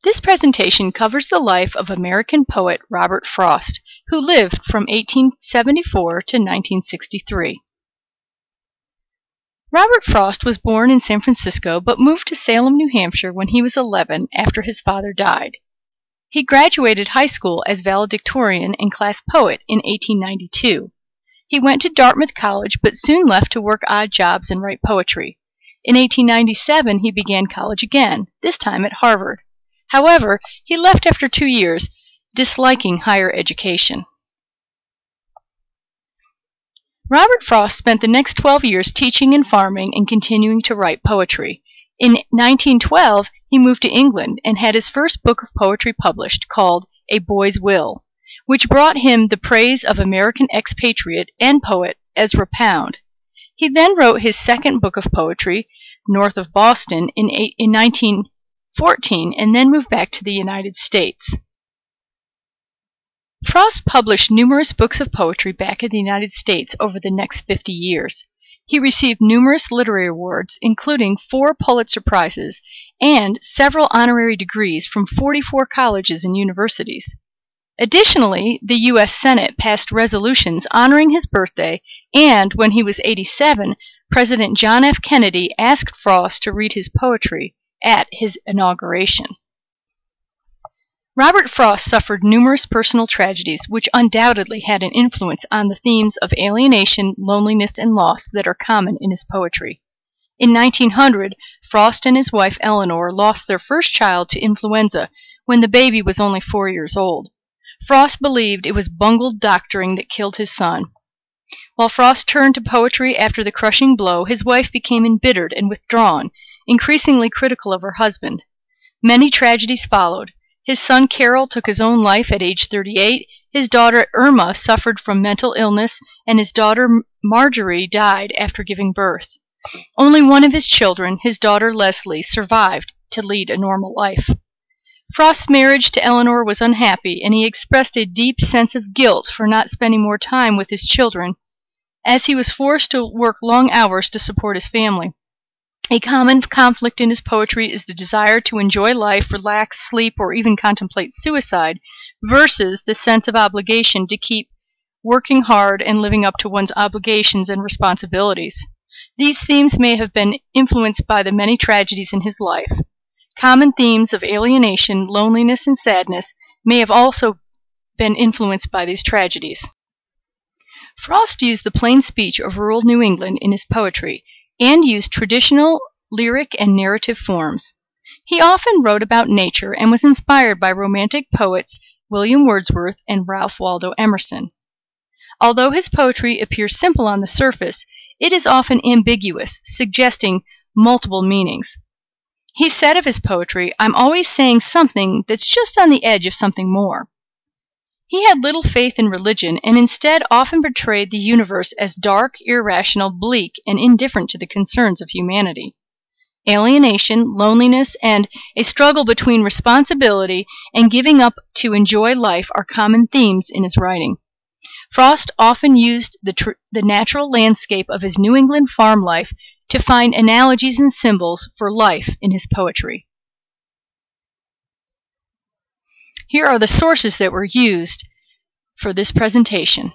This presentation covers the life of American poet Robert Frost, who lived from 1874 to 1963. Robert Frost was born in San Francisco but moved to Salem, New Hampshire when he was 11 after his father died. He graduated high school as valedictorian and class poet in 1892. He went to Dartmouth College but soon left to work odd jobs and write poetry. In 1897 he began college again, this time at Harvard. However, he left after 2 years, disliking higher education. Robert Frost spent the next 12 years teaching and farming and continuing to write poetry. In 1912, he moved to England and had his first book of poetry published, called A Boy's Will, which brought him the praise of American expatriate and poet Ezra Pound. He then wrote his second book of poetry, North of Boston, in 1914, and then moved back to the United States. Frost published numerous books of poetry back in the United States over the next 50 years. He received numerous literary awards, including 4 Pulitzer Prizes and several honorary degrees from 44 colleges and universities. Additionally, the U.S. Senate passed resolutions honoring his birthday, and when he was 87, President John F. Kennedy asked Frost to read his poetry at his inauguration. Robert Frost suffered numerous personal tragedies which undoubtedly had an influence on the themes of alienation, loneliness, and loss that are common in his poetry. In 1900, Frost and his wife Eleanor lost their first child to influenza when the baby was only 4 years old. Frost believed it was bungled doctoring that killed his son. While Frost turned to poetry after the crushing blow, his wife became embittered and withdrawn, increasingly critical of her husband. Many tragedies followed. His son Carol took his own life at age 38, his daughter Irma suffered from mental illness, and his daughter Marjorie died after giving birth. Only one of his children, his daughter Leslie, survived to lead a normal life. Frost's marriage to Eleanor was unhappy, and he expressed a deep sense of guilt for not spending more time with his children, as he was forced to work long hours to support his family. A common conflict in his poetry is the desire to enjoy life, relax, sleep, or even contemplate suicide, versus the sense of obligation to keep working hard and living up to one's obligations and responsibilities. These themes may have been influenced by the many tragedies in his life. Common themes of alienation, loneliness, and sadness may have also been influenced by these tragedies. Frost used the plain speech of rural New England in his poetry, and used traditional lyric and narrative forms. He often wrote about nature and was inspired by romantic poets William Wordsworth and Ralph Waldo Emerson. Although his poetry appears simple on the surface, it is often ambiguous, suggesting multiple meanings. He said of his poetry, "I'm always saying something that's just on the edge of something more." He had little faith in religion and instead often portrayed the universe as dark, irrational, bleak, and indifferent to the concerns of humanity. Alienation, loneliness, and a struggle between responsibility and giving up to enjoy life are common themes in his writing. Frost often used the natural landscape of his New England farm life to find analogies and symbols for life in his poetry. Here are the sources that were used for this presentation.